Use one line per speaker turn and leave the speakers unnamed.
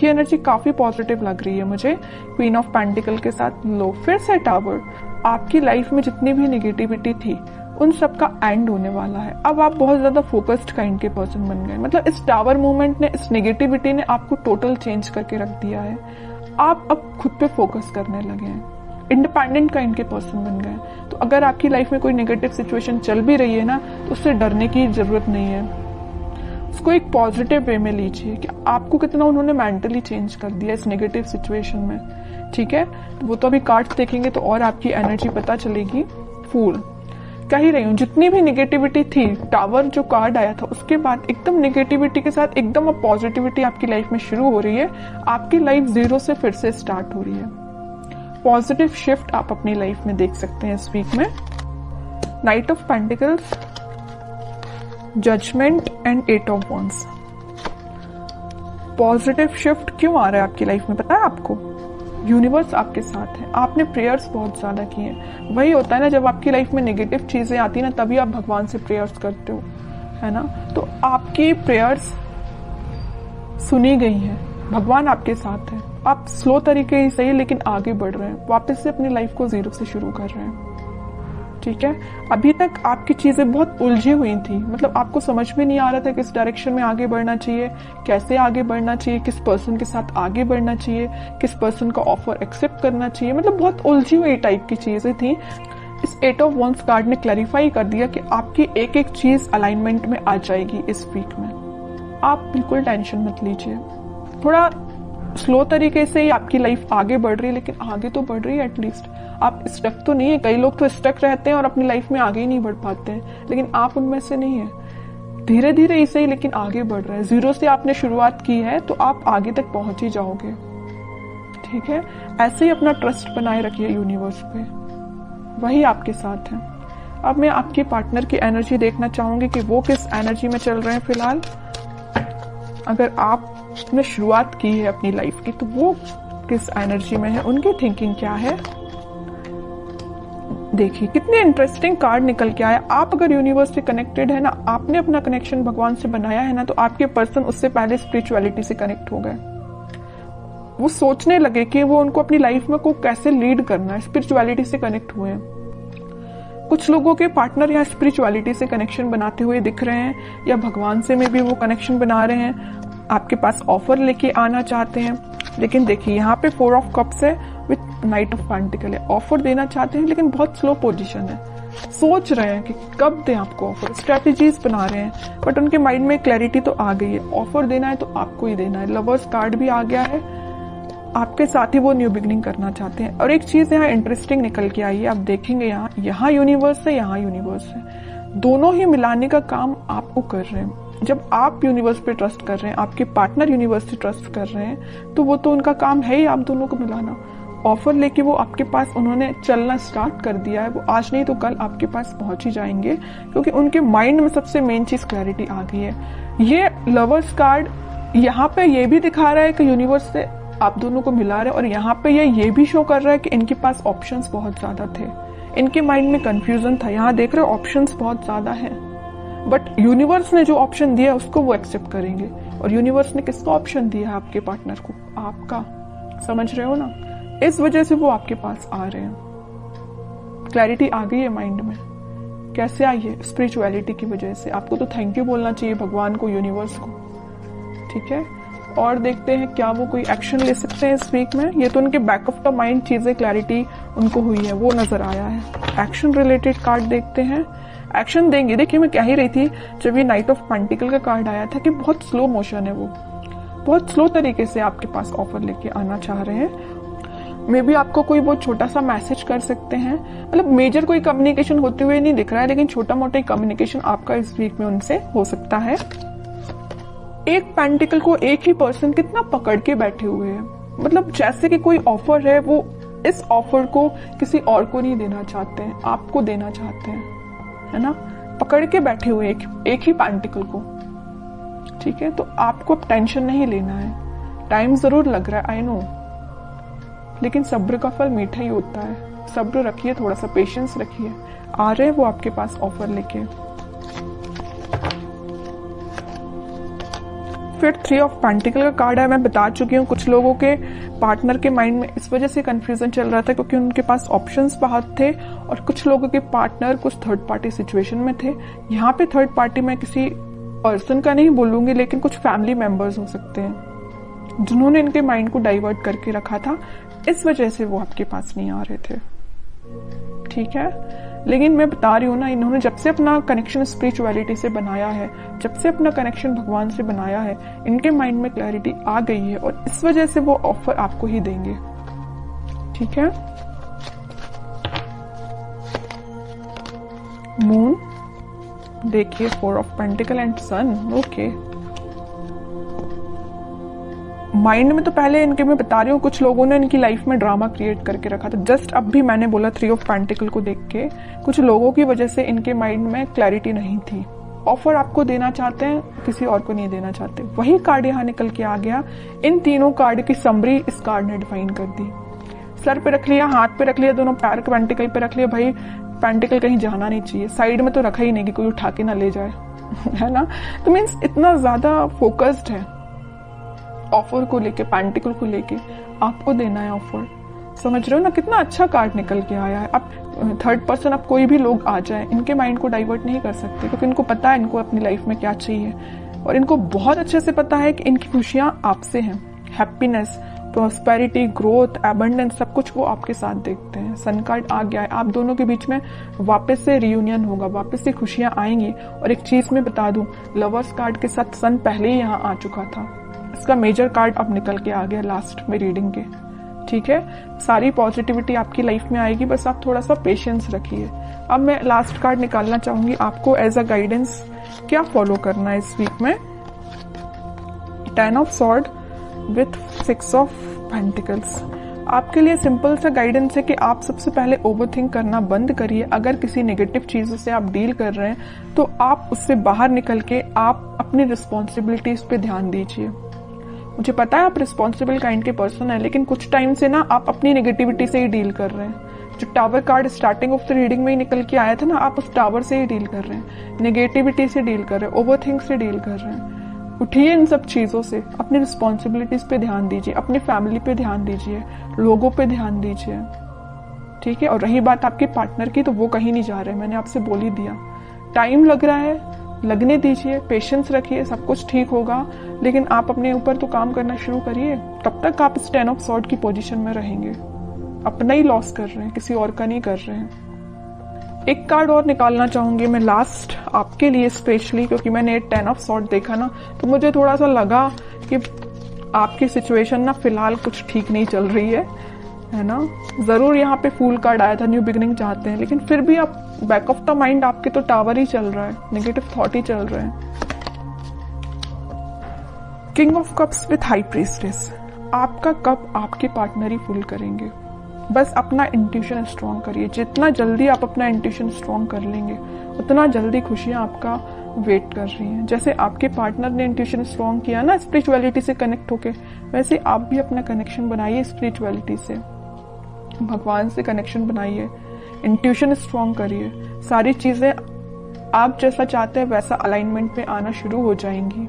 आपकी एनर्जी काफी पॉजिटिव लग रही है मुझे, क्वीन ऑफ पेंटिकल के साथ लो, फिर से टावर। आपकी लाइफ में जितनी भी निगेटिविटी थी उन सब का एंड होने वाला है। अब आप बहुत ज्यादा फोकस्ड काइंड के पर्सन बन गए। मतलब इस टावर मूवमेंट ने, इस नेगेटिविटी ने आपको टोटल चेंज करके रख दिया है। आप अब खुद पे फोकस करने लगे हैं, इंडिपेंडेंट काइंड के पर्सन बन गए। तो अगर आपकी लाइफ में कोई नेगेटिव सिचुएशन चल भी रही है ना, तो उससे डरने की जरूरत नहीं है। उसको एक पॉजिटिव वे में लीजिए कि आपको कितना उन्होंने मेंटली चेंज कर दिया इस नेगेटिव सिचुएशन में। ठीक है, वो तो अभी कार्ड्स देखेंगे तो और आपकी एनर्जी पता चलेगी। फूल कह ही रही हूँ, जितनी भी निगेटिविटी थी, टावर जो कार्ड आया था उसके बाद एकदम निगेटिविटी के साथ एकदम अब पॉजिटिविटी आपकी लाइफ में शुरू हो रही है। आपकी लाइफ जीरो से फिर से स्टार्ट हो रही है। पॉजिटिव शिफ्ट आप अपनी लाइफ में देख सकते हैं इस वीक में। Knight of pentacles, judgement and eight of wands. Positive shift क्यों आ रहा है आपकी लाइफ में पता है आपको? यूनिवर्स आपके साथ है। आपने प्रेयर्स बहुत ज्यादा किए हैं। वही होता है ना, जब आपकी लाइफ में नेगेटिव चीजें आती है ना, तभी आप भगवान से प्रेयर्स करते हो, है ना। तो आपकी प्रेयर्स सुनी गई हैं, भगवान आपके साथ है। आप स्लो तरीके ही सही लेकिन आगे बढ़ रहे हैं, वापस से अपनी लाइफ को जीरो से शुरू कर रहे हैं। ठीक है, अभी तक आपकी चीजें बहुत उलझी हुई थी। मतलब आपको समझ में नहीं आ रहा था किस डायरेक्शन में आगे बढ़ना चाहिए, कैसे आगे बढ़ना चाहिए, किस पर्सन के साथ आगे बढ़ना चाहिए, किस पर्सन का ऑफर एक्सेप्ट करना चाहिए। मतलब बहुत उलझी हुई टाइप की चीजें थी। इस एट ऑफ वॉन्ड्स कार्ड ने क्लैरिफाई कर दिया कि आपकी एक एक चीज अलाइनमेंट में आ जाएगी इस वीक में। आप बिल्कुल टेंशन मत लीजिए। थोड़ा स्लो तरीके से ही आपकी लाइफ आगे बढ़ रही है, लेकिन आगे तो बढ़ रही है एटलीस्ट। आप स्टक तो नहीं है। कई लोग तो स्टक रहते हैं और अपनी लाइफ में आगे ही नहीं बढ़ पाते हैं, लेकिन आप उनमें से नहीं है। धीरे धीरे ही सही लेकिन आगे बढ़ रहे हैं। जीरो से आपने शुरुआत की है तो आप आगे तक पहुंच ही जाओगे। ठीक है, ऐसे ही अपना ट्रस्ट बनाए रखिए यूनिवर्स पे, वही आपके साथ है। अब मैं आपके पार्टनर की एनर्जी देखना चाहूंगी कि वो किस एनर्जी में चल रहे हैं फिलहाल। अगर आपने शुरुआत की है अपनी लाइफ की तो वो किस एनर्जी में है, उनकी थिंकिंग क्या है। देखिए कितने इंटरेस्टिंग कार्ड निकल के आया। आप अगर यूनिवर्स से कनेक्टेड है ना, आपने अपना कनेक्शन भगवान से बनाया है ना, तो आपके पर्सन उससे पहले स्पिरिचुअलिटी से कनेक्ट हो गए। वो सोचने लगे कि वो उनको अपनी लाइफ में को कैसे लीड करना है, स्पिरिचुअलिटी से कनेक्ट हुए हैं। कुछ लोगों के पार्टनर यहाँ स्पिरिचुअलिटी से कनेक्शन बनाते हुए दिख रहे हैं, या भगवान से में भी वो कनेक्शन बना रहे हैं, आपके पास ऑफर लेके आना चाहते हैं। लेकिन देखिए यहाँ पे 4 ऑफ कप्स है विथ नाइट ऑफ पेंटिकल है। ऑफर देना चाहते हैं लेकिन बहुत स्लो पोजीशन है। सोच रहे हैं कि कब दें आपको ऑफर, स्ट्रेटेजीज बना रहे हैं, बट उनके माइंड में क्लैरिटी तो आ गई है। ऑफर देना है तो आपको ही देना है। लवर्स कार्ड भी आ गया है, आपके साथ ही वो न्यू बिगनिंग करना चाहते हैं। और एक चीज यहाँ इंटरेस्टिंग निकल के आई है, आप देखेंगे यहाँ यूनिवर्स है, यहाँ यूनिवर्स है, दोनों ही मिलाने का काम आपको कर रहे हैं। जब आप यूनिवर्स पे ट्रस्ट कर रहे हैं, आपके पार्टनर यूनिवर्स से ट्रस्ट कर रहे हैं, तो वो तो उनका काम है ही आप दोनों को मिलाना। ऑफर लेके वो आपके पास उन्होंने चलना स्टार्ट कर दिया है। वो आज नहीं तो कल आपके पास पहुंच ही जाएंगे, क्योंकि उनके माइंड में सबसे मेन चीज क्लैरिटी आ गई है। ये लवर्स कार्ड यहाँ पे ये भी दिखा रहा है कि यूनिवर्स से आप दोनों को मिला रहे हैं, और यहाँ पे ये भी शो कर रहा है कि इनके पास ऑप्शंस बहुत ज्यादा थे, इनके माइंड में कंफ्यूजन था। यहाँ देख रहे हो ऑप्शंस बहुत ज्यादा हैं, बट यूनिवर्स ने जो ऑप्शन दिया उसको वो एक्सेप्ट करेंगे। और यूनिवर्स ने किसका ऑप्शन दिया है आपके पार्टनर को? आपका। समझ रहे हो ना? इस वजह से वो आपके पास आ रहे हैं। क्लैरिटी आ गई है माइंड में। कैसे आई है? स्पिरिचुअलिटी की वजह से। आपको तो थैंक यू बोलना चाहिए भगवान को, यूनिवर्स को। ठीक है, और देखते हैं क्या वो कोई एक्शन ले सकते हैं इस वीक में। ये तो उनके बैक ऑफ द माइंड चीजें क्लैरिटी उनको हुई है, वो नजर आया है। एक्शन रिलेटेड कार्ड देखते हैं, एक्शन देंगे। देखिए मैं कह ही रही थी जब ये नाइट ऑफ पेंटिकल का कार्ड आया था कि बहुत स्लो मोशन है, वो बहुत स्लो तरीके से आपके पास ऑफर लेके आना चाह रहे हैं। मे बी आपको कोई बहुत छोटा सा मैसेज कर सकते हैं। मतलब मेजर कोई कम्युनिकेशन होते हुए नहीं दिख रहा है, लेकिन छोटा मोटा कम्युनिकेशन आपका इस वीक में उनसे हो सकता है। एक पेंटिकल को एक ही पर्सन कितना पकड़ के बैठे हुए हैं। मतलब जैसे कि कोई ऑफर है, वो इस ऑफर को किसी और को नहीं देना चाहते हैं, आपको देना चाहते हैं, है ना। पकड़ के बैठे हुए एक ही पेंटिकल को। ठीक है, तो आपको टेंशन नहीं लेना है। टाइम जरूर लग रहा है, आई नो, लेकिन सब्र का फल मीठा ही होता है। सब्र रखिए, थोड़ा सा पेशेंस रखिए। आ रहे हैं वो आपके पास ऑफर लेके। फिर 3 ऑफ पेंटिकल का कार्ड है। मैं बता चुकी हूँ कुछ लोगों के पार्टनर के माइंड में इस वजह से कंफ्यूजन चल रहा था क्योंकि उनके पास ऑप्शंस बहुत थे और कुछ लोगों के पार्टनर कुछ थर्ड पार्टी सिचुएशन में थे। यहाँ पे थर्ड पार्टी मैं किसी पर्सन का नहीं बोलूंगी, लेकिन कुछ फैमिली मेंबर्स हो सकते हैं जिन्होंने इनके माइंड को डाइवर्ट करके रखा था, इस वजह से वो आपके पास नहीं आ रहे थे। ठीक है, लेकिन मैं बता रही हूँ ना, इन्होंने जब से अपना कनेक्शन स्पिरिचुअलिटी से बनाया है, जब से अपना कनेक्शन भगवान से बनाया है, इनके माइंड में क्लैरिटी आ गई है और इस वजह से वो ऑफर आपको ही देंगे। ठीक है, मून देखिए, 4 of pentacle and sun. Okay, mind में तो पहले इनके मैं बता रही हूँ कुछ लोगों ने इनकी लाइफ में ड्रामा क्रिएट करके रखा था। जस्ट अब भी मैंने बोला 3 ऑफ पेंटिकल को देख के कुछ लोगों की वजह से इनके माइंड में क्लैरिटी नहीं थी। ऑफर आपको देना चाहते हैं, किसी और को नहीं देना चाहते। वही कार्ड यहाँ निकल के आ गया। इन तीनों कार्ड की समरी इस कार्ड ने डिफाइन कर दी। सर पे रख लिया, हाथ पे रख लिया, दोनों पैर पेंटिकल पे रख लिया। भाई पेंटिकल कहीं जाना नहीं चाहिए, साइड में तो रखा ही नहीं कि कोई उठा के ना ले जाए है ना। तो मीन्स इतना ज्यादा फोकस्ड है ऑफर को लेके, पेंटिकल को लेके आपको देना है ऑफर। समझ रहे हो ना, कितना अच्छा कार्ड निकल के आया है। अब थर्ड पर्सन, अब कोई भी लोग आ जाए, इनके माइंड को डाइवर्ट नहीं कर सकते क्योंकि इनको पता है इनको अपनी लाइफ में क्या चाहिए और इनको बहुत अच्छे से पता है कि इनकी खुशियां आपसे हैं। हैप्पीनेस, प्रॉस्पेरिटी, ग्रोथ, एबंडेंस, सब कुछ वो आपके साथ देखते हैं। सन कार्ड आ गया है, आप दोनों के बीच में वापस से रियूनियन होगा, वापस से खुशियां आएंगी। और एक चीज मैं बता दूं, लवर्स कार्ड के साथ सन पहले ही यहाँ आ चुका था। इसका मेजर कार्ड अब निकल के आ गया लास्ट में रीडिंग के। ठीक है, सारी पॉजिटिविटी आपकी लाइफ में आएगी, बस आप थोड़ा सा पेशेंस रखिए। अब मैं लास्ट कार्ड निकालना चाहूंगी आपको एज अ गाइडेंस, क्या फॉलो करना है इस वीक में। 10 of sword with 6 of pentacles. आपके लिए सिंपल सा गाइडेंस है कि आप सबसे पहले ओवरथिंक करना बंद करिए। अगर किसी नेगेटिव चीजों से आप डील कर रहे हैं तो आप उससे बाहर निकल के आप अपनी रिस्पॉन्सिबिलिटीज पे ध्यान दीजिए। मुझे पता है आप रिस्पॉन्सिबल काइंड के पर्सन है, लेकिन कुछ टाइम से ना आप अपनी नेगेटिविटी से ही डील कर रहे हैं। जो tower card starting of the reading में ही निकल के आया था ना, आप उस टावर से ही डील कर रहे हैं, नेगेटिविटी से डील कर रहे हैं, ओवरथिंक से डील कर रहे हैं। उठिए इन सब चीजों से, अपनी रिस्पॉन्सिबिलिटीज पे ध्यान दीजिए, अपनी फैमिली पे ध्यान दीजिए, लोगों पे ध्यान दीजिए। ठीक है, और रही बात आपके पार्टनर की, तो वो कहीं नहीं जा रहे, मैंने आपसे बोल ही दिया। टाइम लग रहा है, लगने दीजिए, पेशेंस रखिए, सब कुछ ठीक होगा। लेकिन आप अपने ऊपर तो काम करना शुरू करिए, तब तक आप इस 10 ऑफ सॉर्ड की पोजीशन में रहेंगे। अपना ही लॉस कर रहे हैं, किसी और का नहीं कर रहे हैं। एक कार्ड और निकालना चाहूंगी मैं लास्ट आपके लिए स्पेशली, क्योंकि मैंने 10 ऑफ सॉर्ड देखा ना, तो मुझे थोड़ा सा लगा कि आपकी सिचुएशन ना फिलहाल कुछ ठीक नहीं चल रही है ना। जरूर यहाँ पे फूल कार्ड आया था, न्यू बिगिनिंग चाहते हैं, लेकिन फिर भी आप बैक ऑफ द माइंड आपके तो टावर ही चल रहा है, नेगेटिव थॉट ही चल रहे हैं। King of cups with high priestess. आपका कप आपके पार्टनर ही फुल करेंगे। बस अपना इंट्यूशन स्ट्रॉन्ग करिए। जितना जल्दी आप अपना इंट्यूशन स्ट्रॉन्ग कर लेंगे, उतना जल्दी खुशियां आपका वेट कर रही हैं। जैसे आपके पार्टनर ने इंट्यूशन स्ट्रॉन्ग किया ना स्पिरिचुअलिटी से कनेक्ट होके, वैसे आप भी अपना कनेक्शन बनाइए स्पिरिचुअलिटी से, भगवान से कनेक्शन बनाइए, इंट्यूशन स्ट्रॉन्ग करिए। सारी चीजें आप जैसा चाहते हैं वैसा अलाइनमेंट में आना शुरू हो जाएंगी।